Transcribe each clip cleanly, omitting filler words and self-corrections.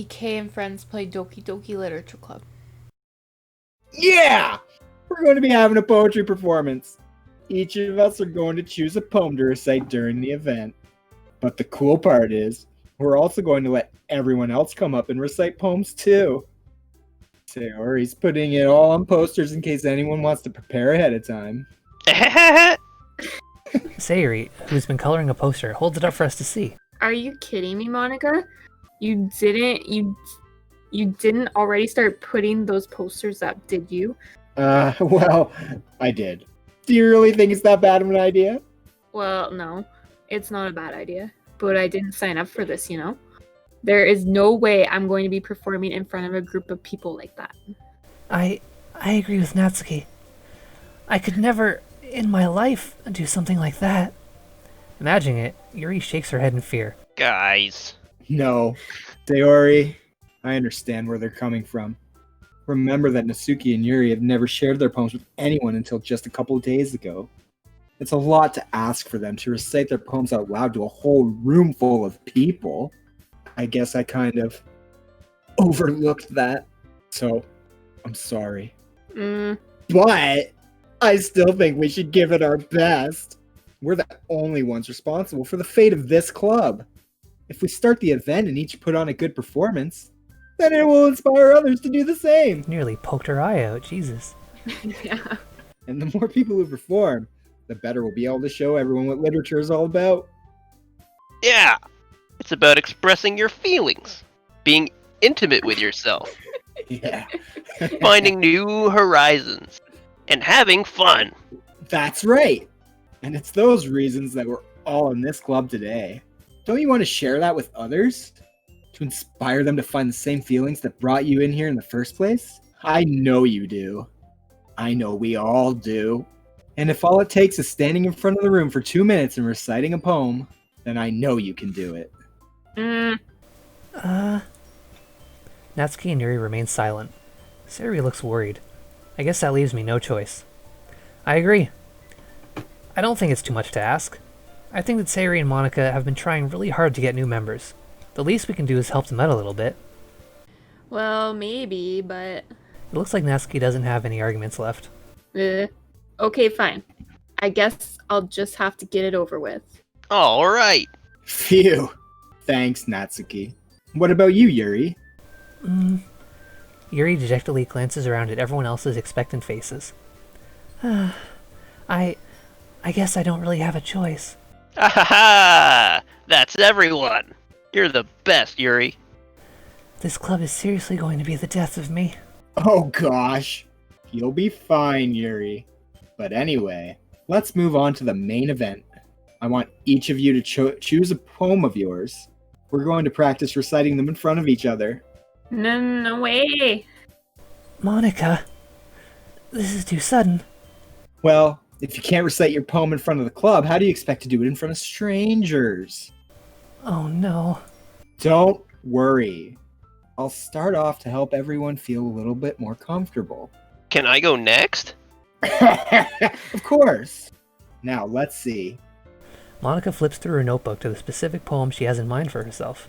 DK and friends play Doki Doki Literature Club. Yeah! We're going to be having a poetry performance. Each of us are going to choose a poem to recite during the event. But the cool part is, we're also going to let everyone else come up and recite poems too. Sayori's putting it all on posters in case anyone wants to prepare ahead of time. Sayori, who's been coloring a poster, holds it up for us to see. Are you kidding me, Monica? You didn't already start putting those posters up, did you? Well, I did. Do you really think it's that bad of an idea? Well, no. It's not a bad idea. But I didn't sign up for this, you know? There is no way I'm going to be performing in front of a group of people like that. I agree with Natsuki. I could never, in my life, do something like that. Imagining it, Yuri shakes her head in fear. Guys. No. Sayori, I understand where they're coming from. Remember that Natsuki and Yuri have never shared their poems with anyone until just a couple of days ago. It's a lot to ask for them to recite their poems out loud to a whole room full of people. I guess I kind of overlooked that. So, I'm sorry. But I still think we should give it our best. We're the only ones responsible for the fate of this club. If we start the event and each put on a good performance, then it will inspire others to do the same. Nearly poked her eye out, Jesus. Yeah. And the more people who perform, the better we'll be able to show everyone what literature is all about. Yeah. It's about expressing your feelings, being intimate with yourself, Yeah. finding new horizons, and having fun. That's right. And it's those reasons that we're all in this club today. Don't you want to share that with others? To inspire them to find the same feelings that brought you in here in the first place? I know you do. I know we all do. And if all it takes is standing in front of the room for 2 minutes and reciting a poem, then I know you can do it. Natsuki and Yuri remain silent. Sayori looks worried. I guess that leaves me no choice. I agree. I don't think it's too much to ask. I think that Sayori and Monica have been trying really hard to get new members. The least we can do is help them out a little bit. Well, maybe, but... It looks like Natsuki doesn't have any arguments left. Okay, fine. I guess I'll just have to get it over with. All right. Phew. Thanks, Natsuki. What about you, Yuri? Yuri dejectedly glances around at everyone else's expectant faces. I guess I don't really have a choice. Ha! That's everyone. You're the best, Yuri. This club is seriously going to be the death of me. Oh gosh. You'll be fine, Yuri. But anyway, let's move on to the main event. I want each of you to choose a poem of yours. We're going to practice reciting them in front of each other. No way. Monica, this is too sudden. Well, if you can't recite your poem in front of the club, how do you expect to do it in front of strangers? Oh no. Don't worry. I'll start off to help everyone feel a little bit more comfortable. Can I go next? Of course. Now, let's see. Monica flips through her notebook to the specific poem she has in mind for herself.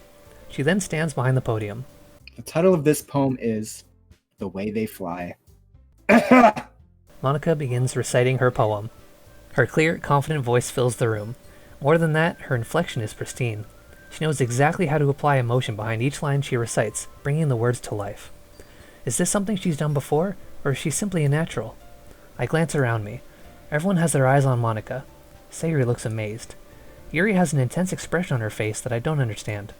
She then stands behind the podium. The title of this poem is The Way They Fly. Monica begins reciting her poem. Her clear, confident voice fills the room. More than that, her inflection is pristine. She knows exactly how to apply emotion behind each line she recites, bringing the words to life. Is this something she's done before, or is she simply a natural? I glance around me. Everyone has their eyes on Monica. Sayori looks amazed. Yuri has an intense expression on her face that I don't understand.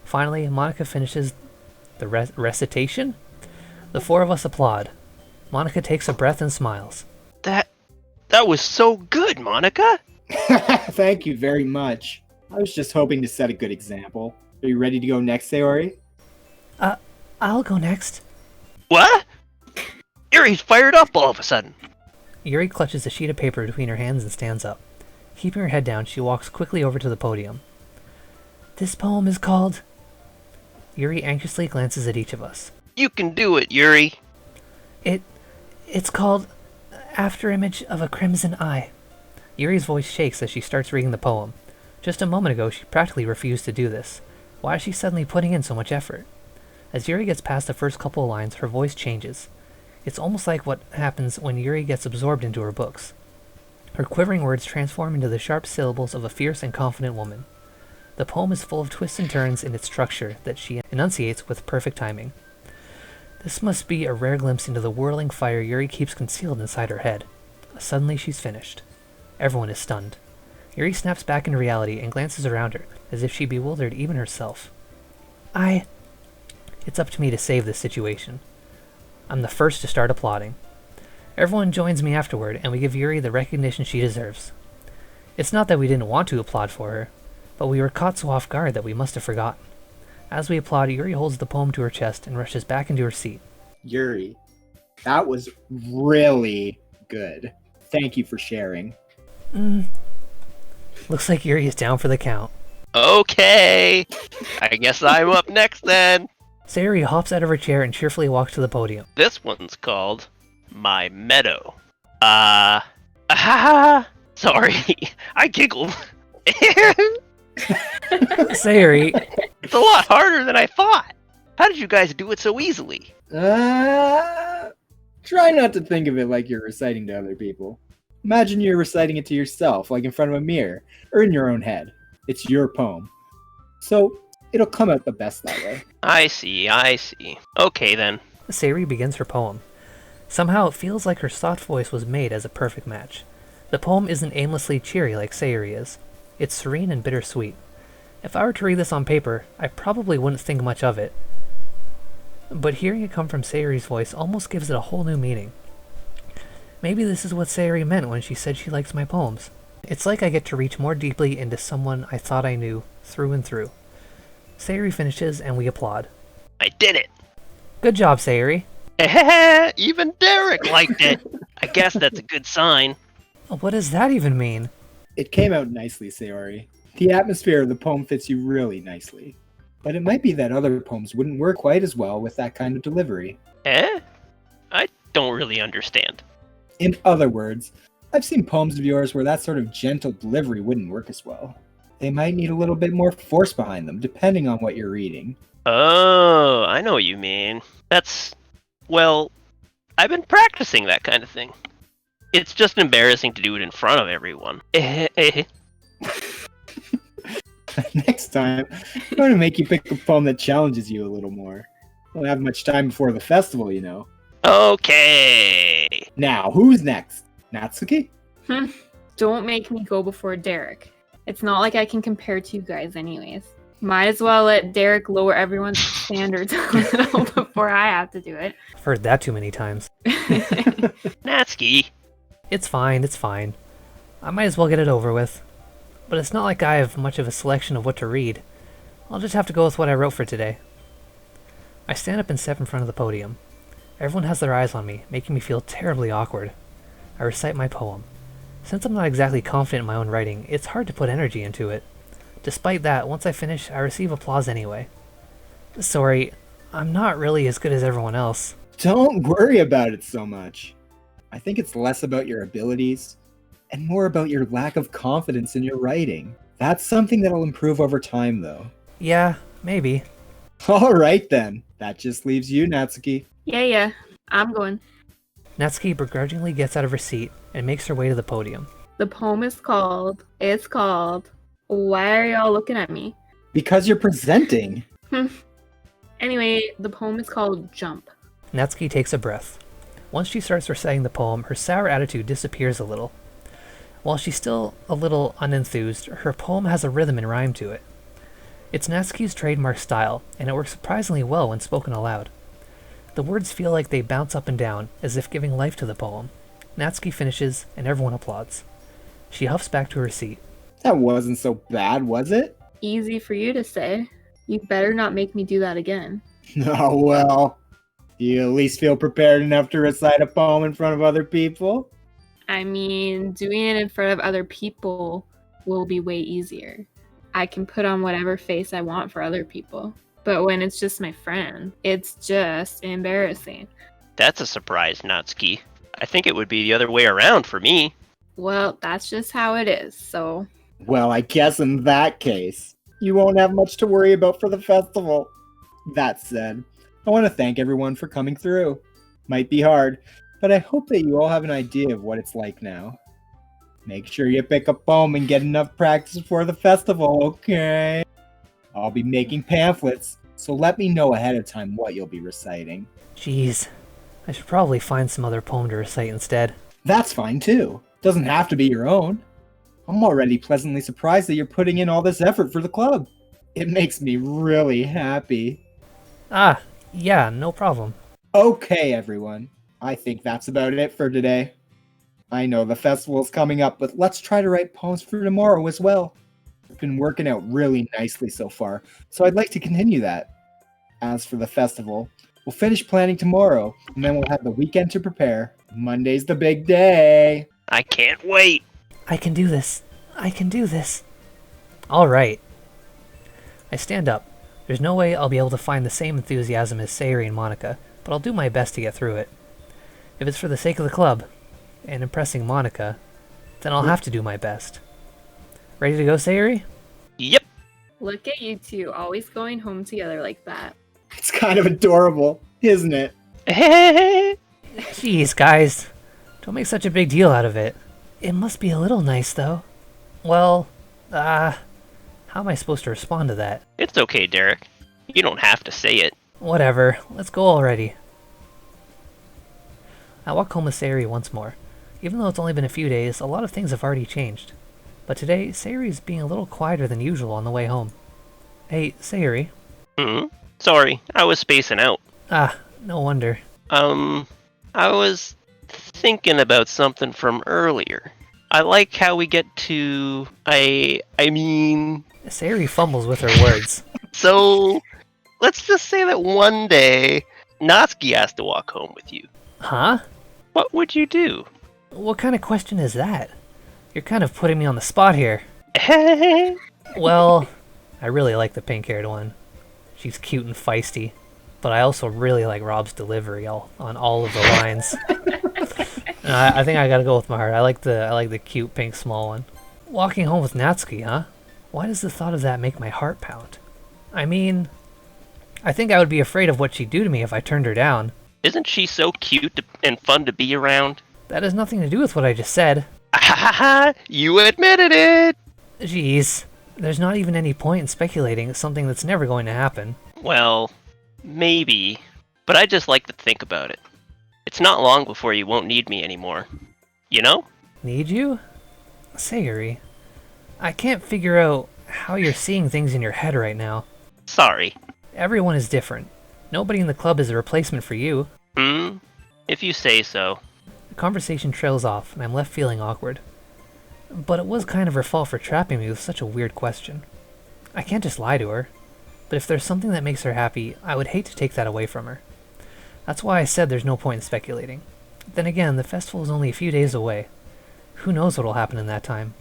Finally, Monica finishes the recitation? The four of us applaud. Monica takes a breath and smiles. That was so good, Monica. Thank you very much. I was just hoping to set a good example. Are you ready to go next, Sayori? I'll go next. What? Yuri's fired up all of a sudden. Yuri clutches a sheet of paper between her hands and stands up. Keeping her head down, she walks quickly over to the podium. This poem is called... Yuri anxiously glances at each of us. You can do it, Yuri. It's called Afterimage of a Crimson Eye. Yuri's voice shakes as she starts reading the poem. Just a moment ago, she practically refused to do this. Why is she suddenly putting in so much effort? As Yuri gets past the first couple of lines, her voice changes. It's almost like what happens when Yuri gets absorbed into her books. Her quivering words transform into the sharp syllables of a fierce and confident woman. The poem is full of twists and turns in its structure that she enunciates with perfect timing. This must be a rare glimpse into the whirling fire Yuri keeps concealed inside her head. Suddenly she's finished. Everyone is stunned. Yuri snaps back into reality and glances around her, as if she bewildered even herself. It's up to me to save this situation. I'm the first to start applauding. Everyone joins me afterward, and we give Yuri the recognition she deserves. It's not that we didn't want to applaud for her, but we were caught so off guard that we must have forgotten. As we applaud, Yuri holds the poem to her chest and rushes back into her seat. Yuri, that was really good. Thank you for sharing. Looks like Yuri is down for the count. Okay, I guess I'm up next then. Sayuri hops out of her chair and cheerfully walks to the podium. This one's called My Meadow. Sorry, I giggled. Sayuri, It's a lot harder than I thought. How did you guys do it so easily? Try not to think of it like you're reciting to other people. Imagine you're reciting it to yourself, like in front of a mirror, or in your own head. It's your poem. So, it'll come out the best that way. I see. Okay then. Sayuri begins her poem. Somehow it feels like her soft voice was made as a perfect match. The poem isn't aimlessly cheery like Sayuri is. It's serene and bittersweet. If I were to read this on paper, I probably wouldn't think much of it. But hearing it come from Sayuri's voice almost gives it a whole new meaning. Maybe this is what Sayuri meant when she said she likes my poems. It's like I get to reach more deeply into someone I thought I knew, through and through. Sayuri finishes and we applaud. I did it. Good job, Sayuri. Even Derek liked it. I guess that's a good sign. What does that even mean? It came out nicely, Sayori. The atmosphere of the poem fits you really nicely. But it might be that other poems wouldn't work quite as well with that kind of delivery. I don't really understand. In other words, I've seen poems of yours where that sort of gentle delivery wouldn't work as well. They might need a little bit more force behind them, depending on what you're reading. Oh, I know what you mean. Well, I've been practicing that kind of thing. It's just embarrassing to do it in front of everyone. Next time, I'm going to make you pick a poem that challenges you a little more. We don't have much time before the festival, you know. Okay. Now, who's next? Natsuki? Don't make me go before Derek. It's not like I can compare to you guys anyways. Might as well let Derek lower everyone's standards a little before I have to do it. I've heard that too many times. Natsuki. It's fine. I might as well get it over with. But it's not like I have much of a selection of what to read. I'll just have to go with what I wrote for today. I stand up and step in front of the podium. Everyone has their eyes on me, making me feel terribly awkward. I recite my poem. Since I'm not exactly confident in my own writing, it's hard to put energy into it. Despite that, once I finish, I receive applause anyway. Sorry, I'm not really as good as everyone else. Don't worry about it so much. I think it's less about your abilities and more about your lack of confidence in your writing. That's something that'll improve over time, though. Yeah, maybe. Alright then. That just leaves you, Natsuki. Yeah, I'm going. Natsuki begrudgingly gets out of her seat and makes her way to the podium. The poem is called, Why Are Y'all Looking at Me? Because you're presenting. Anyway, the poem is called Jump. Natsuki takes a breath. Once she starts reciting the poem, her sour attitude disappears a little. While she's still a little unenthused, her poem has a rhythm and rhyme to it. It's Natsuki's trademark style, and it works surprisingly well when spoken aloud. The words feel like they bounce up and down, as if giving life to the poem. Natsuki finishes, and everyone applauds. She huffs back to her seat. That wasn't so bad, was it? Easy for you to say. You better not make me do that again. Oh, well. Do you at least feel prepared enough to recite a poem in front of other people? I mean, doing it in front of other people will be way easier. I can put on whatever face I want for other people. But when it's just my friend, it's just embarrassing. That's a surprise, Natsuki. I think it would be the other way around for me. Well, that's just how it is, so... Well, I guess in that case, you won't have much to worry about for the festival. That said, I want to thank everyone for coming through. Might be hard, but I hope that you all have an idea of what it's like now. Make sure you pick a poem and get enough practice for the festival, okay? I'll be making pamphlets, so let me know ahead of time what you'll be reciting. Jeez, I should probably find some other poem to recite instead. That's fine too. Doesn't have to be your own. I'm already pleasantly surprised that you're putting in all this effort for the club. It makes me really happy. Ah, yeah, no problem. Okay, everyone. I think that's about it for today. I know the festival's coming up, but let's try to write poems for tomorrow as well. It's been working out really nicely so far, so I'd like to continue that. As for the festival, we'll finish planning tomorrow, and then we'll have the weekend to prepare. Monday's the big day. I can't wait. I can do this. I can do this. All right. I stand up. There's no way I'll be able to find the same enthusiasm as Sayuri and Monica, but I'll do my best to get through it. If it's for the sake of the club, and impressing Monica, then I'll have to do my best. Ready to go, Sayuri? Yep. Look at you two, always going home together like that. It's kind of adorable, isn't it? Jeez, guys. Don't make such a big deal out of it. It must be a little nice, though. Well, how am I supposed to respond to that? It's okay, Derek. You don't have to say it. Whatever. Let's go already. I walk home with Sayuri once more. Even though it's only been a few days, a lot of things have already changed. But today, Sayuri is being a little quieter than usual on the way home. Hey, Sayuri. Sorry, I was spacing out. Ah, no wonder. I was thinking about something from earlier. I like how we get to... I mean... Sayuri fumbles with her words. So, let's just say that one day, Natsuki has to walk home with you. Huh? What would you do? What kind of question is that? You're kind of putting me on the spot here. Well, I really like the pink-haired one. She's cute and feisty. But I also really like Rob's delivery on all of the lines. I think I gotta go with my heart. I like the cute pink small one. Walking home with Natsuki, huh? Why does the thought of that make my heart pound? I mean, I think I would be afraid of what she'd do to me if I turned her down. Isn't she so cute and fun to be around? That has nothing to do with what I just said. You admitted it! Jeez, there's not even any point in speculating something that's never going to happen. Well, maybe. But I just like to think about it. It's not long before you won't need me anymore. You know? Need you? Sayuri, I can't figure out how you're seeing things in your head right now. Sorry. Everyone is different. Nobody in the club is a replacement for you. If you say so. The conversation trails off, and I'm left feeling awkward. But it was kind of her fault for trapping me with such a weird question. I can't just lie to her. But if there's something that makes her happy, I would hate to take that away from her. That's why I said there's no point in speculating. Then again, the festival is only a few days away. Who knows what'll happen in that time?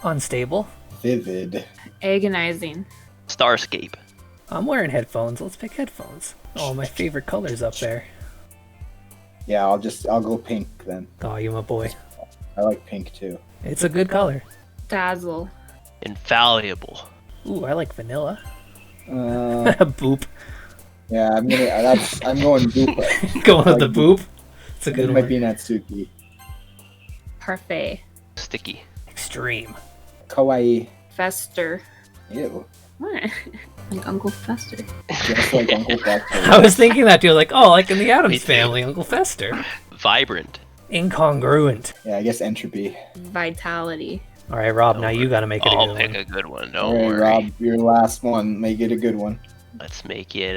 Unstable. Vivid. Agonizing. Starscape. I'm wearing headphones. Let's pick headphones. Oh, my favorite color's up there. Yeah, I'll go pink then. Oh, you my boy. I like pink too. It's a good color. Dazzle. Infallible. Ooh, I like vanilla. Boop. Boop. Yeah, I'm going boop. Going with the boop. It's a good It one. might be Natsuki. Parfait. Sticky. Extreme. Kawaii. Fester. Ew. What? Like Uncle Fester. Just like Uncle Fester. I was thinking that too, like, oh, like in the Addams Family, Uncle Fester. Vibrant. Incongruent. Yeah, I guess entropy. Vitality. All right, Rob, now you gotta make it a I'll good pick one. a good one. Don't Alright, worry. Rob, your last one. Make it a good one. Let's make it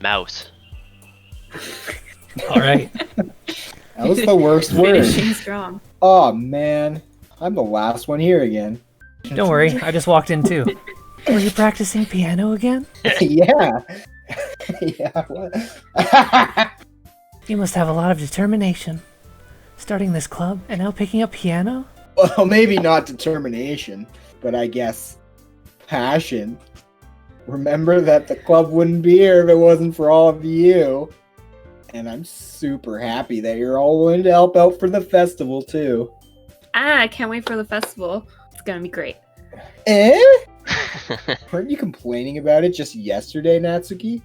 mouse. All right. That was the worst word. Finishing strong. Oh man, I'm the last one here again. Don't worry, I just walked in too. Were you practicing piano again? Yeah. Yeah. What? You must have a lot of determination. Starting this club and now picking up piano? Well, maybe not determination, but I guess passion. Remember that the club wouldn't be here if it wasn't for all of you. And I'm super happy that you're all willing to help out for the festival too. I can't wait for the festival. It's gonna be great. Eh? Weren't you complaining about it just yesterday, Natsuki?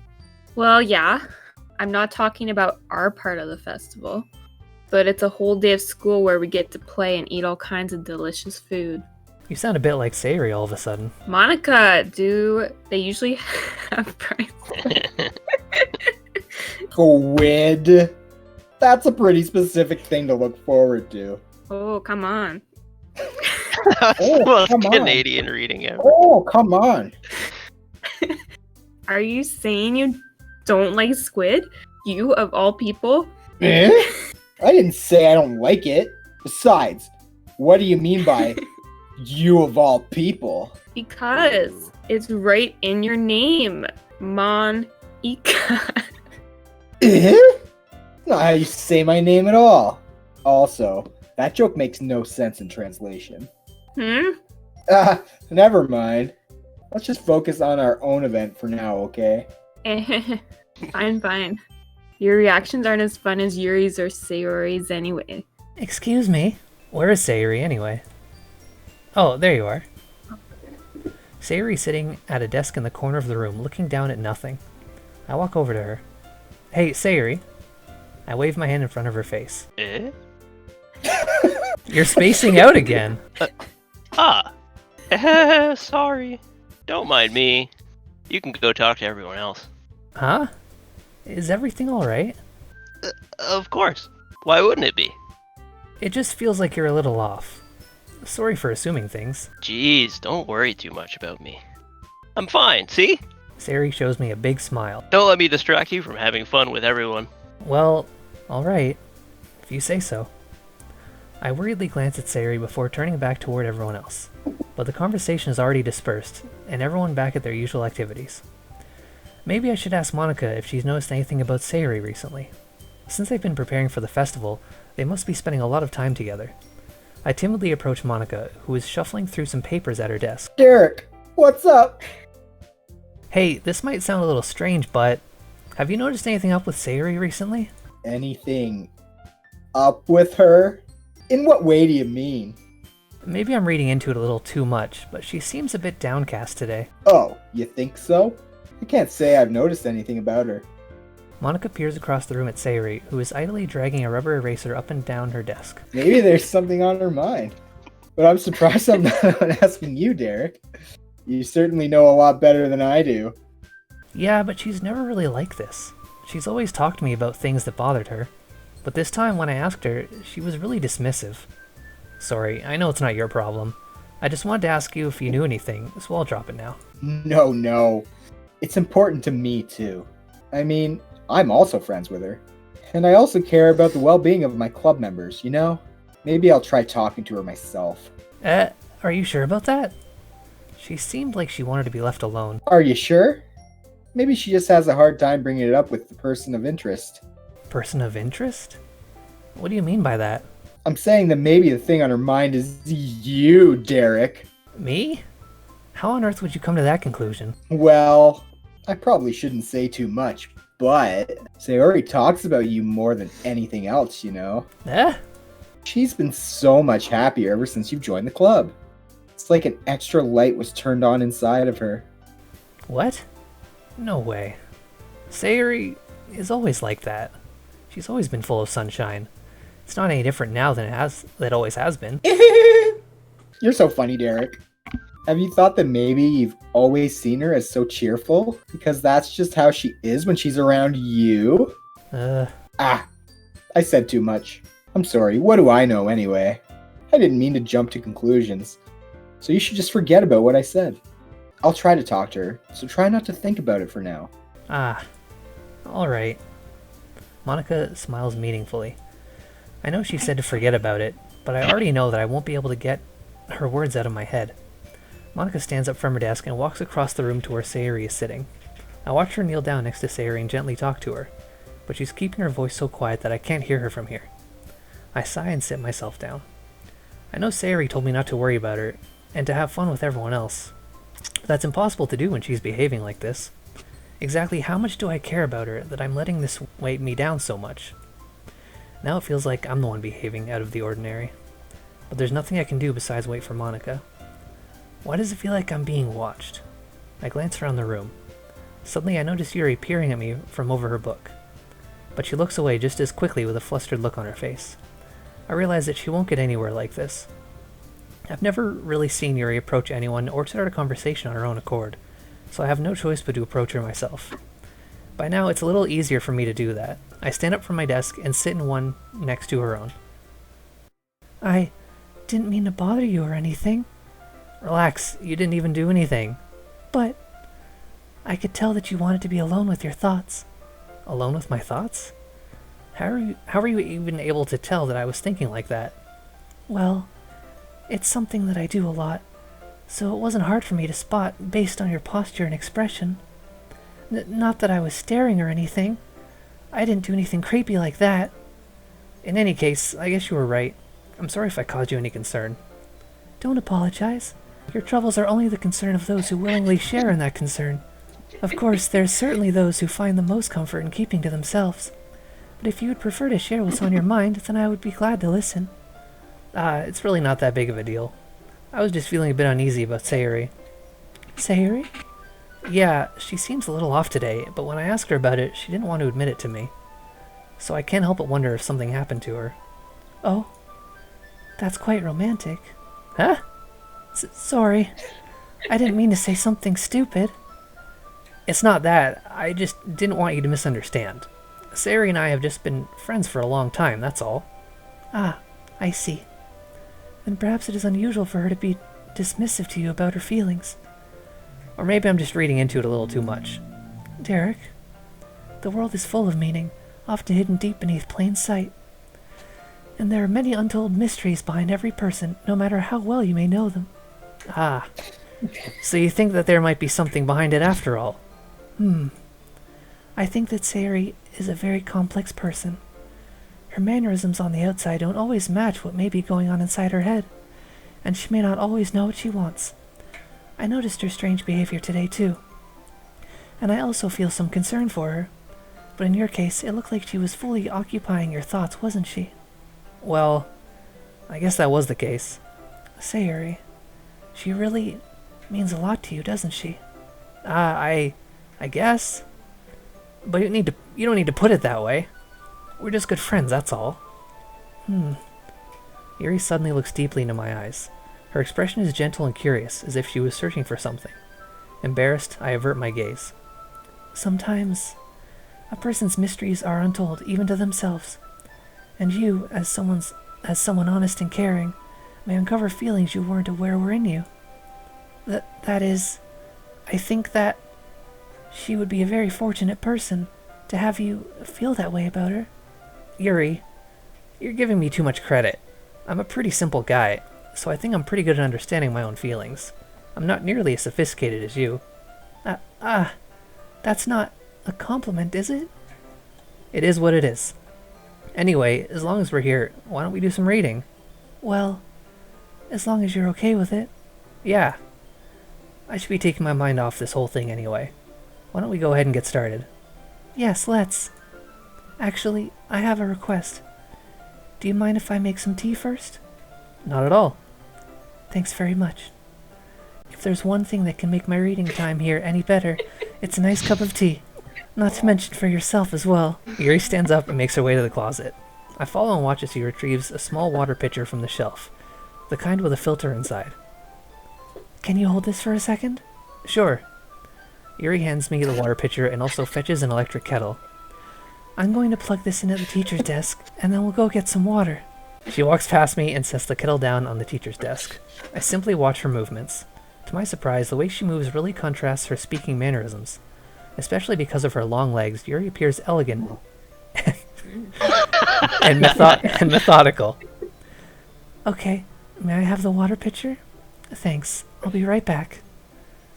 Well, yeah. I'm not talking about our part of the festival, but it's a whole day of school where we get to play and eat all kinds of delicious food. You sound a bit like Sayori all of a sudden. Monica, do they usually have prize? Quid. That's a pretty specific thing to look forward to. Oh, come on. That's Oh, the most come on. Canadian reading ever. Oh, come on. Are you saying you don't like squid? You, of all people? Eh? I didn't say I don't like it. Besides, what do you mean by you of all people? Because it's right in your name. Monica. Eh? Not how you say my name at all. Also, that joke makes no sense in translation. Never mind. Let's just focus on our own event for now, okay? Fine. Your reactions aren't as fun as Yuri's or Sayori's anyway. Excuse me, where is Sayori anyway? Oh, there you are. Sayori sitting at a desk in the corner of the room, looking down at nothing. I walk over to her. Hey, Sayori. I wave my hand in front of her face. Eh? You're spacing out again. Sorry. Don't mind me. You can go talk to everyone else. Huh? Is everything alright? Of course. Why wouldn't it be? It just feels like you're a little off. Sorry for assuming things. Jeez, don't worry too much about me. I'm fine, see? Sayori shows me a big smile. Don't let me distract you from having fun with everyone. Well, alright. If you say so. I worriedly glance at Sayori before turning back toward everyone else. But the conversation is already dispersed, and everyone back at their usual activities. Maybe I should ask Monica if she's noticed anything about Sayori recently. Since they've been preparing for the festival, they must be spending a lot of time together. I timidly approach Monica, who is shuffling through some papers at her desk. Derek, what's up? Hey, this might sound a little strange, but have you noticed anything up with Sayori recently? Anything up with her? In what way do you mean? Maybe I'm reading into it a little too much, but she seems a bit downcast today. Oh, you think so? I can't say I've noticed anything about her. Monica peers across the room at Sayori, who is idly dragging a rubber eraser up and down her desk. Maybe there's something on her mind. But I'm surprised I'm not asking you, Derek. You certainly know a lot better than I do. Yeah, but she's never really like this. She's always talked to me about things that bothered her. But this time when I asked her, she was really dismissive. Sorry, I know it's not your problem. I just wanted to ask you if you knew anything, so I'll drop it now. No. It's important to me, too. I mean, I'm also friends with her. And I also care about the well-being of my club members, you know? Maybe I'll try talking to her myself. Are you sure about that? She seemed like she wanted to be left alone. Are you sure? Maybe she just has a hard time bringing it up with the person of interest. Person of interest? What do you mean by that? I'm saying that maybe the thing on her mind is you, Derek. Me? How on earth would you come to that conclusion? Well, I probably shouldn't say too much, but Sayori talks about you more than anything else, you know? She's been so much happier ever since you've joined the club. It's like an extra light was turned on inside of her. What? No way. Sayori is always like that. She's always been full of sunshine. It's not any different now than it always has been. You're so funny, Derek. Have you thought that maybe you've always seen her as so cheerful? Because that's just how she is when she's around you? I said too much. I'm sorry, what do I know anyway? I didn't mean to jump to conclusions. So you should just forget about what I said. I'll try to talk to her, so try not to think about it for now. Alright. Monica smiles meaningfully. I know she said to forget about it, but I already know that I won't be able to get her words out of my head. Monica stands up from her desk and walks across the room to where Sayori is sitting. I watch her kneel down next to Sayori and gently talk to her, but she's keeping her voice so quiet that I can't hear her from here. I sigh and sit myself down. I know Sayori told me not to worry about her, and to have fun with everyone else. But that's impossible to do when she's behaving like this. Exactly how much do I care about her that I'm letting this weigh me down so much? Now it feels like I'm the one behaving out of the ordinary. But there's nothing I can do besides wait for Monica. Why does it feel like I'm being watched? I glance around the room. Suddenly I notice Yuri peering at me from over her book. But she looks away just as quickly with a flustered look on her face. I realize that she won't get anywhere like this. I've never really seen Yuri approach anyone or start a conversation on her own accord, so I have no choice but to approach her myself. By now it's a little easier for me to do that. I stand up from my desk and sit in one next to her own. I didn't mean to bother you or anything. Relax, you didn't even do anything. But I could tell that you wanted to be alone with your thoughts. Alone with my thoughts? How are you even able to tell that I was thinking like that? Well, it's something that I do a lot, so it wasn't hard for me to spot based on your posture and expression. Not that I was staring or anything. I didn't do anything creepy like that. In any case, I guess you were right. I'm sorry if I caused you any concern. Don't apologize. Your troubles are only the concern of those who willingly share in that concern. Of course, there's certainly those who find the most comfort in keeping to themselves. But if you would prefer to share what's on your mind, then I would be glad to listen. It's really not that big of a deal. I was just feeling a bit uneasy about Sayuri. Sayuri? Yeah, she seems a little off today, but when I asked her about it, she didn't want to admit it to me. So I can't help but wonder if something happened to her. Oh, that's quite romantic. Huh? Sorry. I didn't mean to say something stupid. It's not that. I just didn't want you to misunderstand. Sayuri and I have just been friends for a long time, that's all. Ah, I see. Then perhaps it is unusual for her to be dismissive to you about her feelings. Or maybe I'm just reading into it a little too much. Derek, the world is full of meaning, often hidden deep beneath plain sight. And there are many untold mysteries behind every person, no matter how well you may know them. Ah, so you think that there might be something behind it after all? I think that Sayuri is a very complex person. Her mannerisms on the outside don't always match what may be going on inside her head, and she may not always know what she wants. I noticed her strange behavior today too, and I also feel some concern for her. But in your case, it looked like she was fully occupying your thoughts, wasn't she? Well, I guess that was the case. Sayuri, she really means a lot to you, doesn't she? I guess. But you don't need to put it that way. We're just good friends, that's all. Yuri suddenly looks deeply into my eyes. Her expression is gentle and curious, as if she was searching for something. Embarrassed, I avert my gaze. Sometimes, a person's mysteries are untold, even to themselves. And you, as someone honest and caring, may uncover feelings you weren't aware were in you. That is, I think that she would be a very fortunate person to have you feel that way about her. Yuri, you're giving me too much credit. I'm a pretty simple guy, so I think I'm pretty good at understanding my own feelings. I'm not nearly as sophisticated as you. That's not a compliment, is it? It is what it is. Anyway, as long as we're here, why don't we do some reading? Well, as long as you're okay with it. Yeah. I should be taking my mind off this whole thing anyway. Why don't we go ahead and get started? Yes, let's. Actually, I have a request. Do you mind if I make some tea first? Not at all. Thanks very much. If there's one thing that can make my reading time here any better, it's a nice cup of tea. Not to mention for yourself as well. Yuri stands up and makes her way to the closet. I follow and watch as he retrieves a small water pitcher from the shelf, the kind with a filter inside. Can you hold this for a second? Sure. Yuri hands me the water pitcher and also fetches an electric kettle. I'm going to plug this in at the teacher's desk, and then we'll go get some water. She walks past me and sets the kettle down on the teacher's desk. I simply watch her movements. To my surprise, the way she moves really contrasts her speaking mannerisms. Especially because of her long legs, Yuri appears elegant and methodical. Okay, may I have the water pitcher? Thanks, I'll be right back.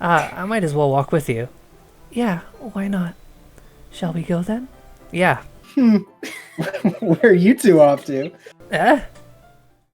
I might as well walk with you. Yeah, why not? Shall we go then? Yeah. Where are you two off to?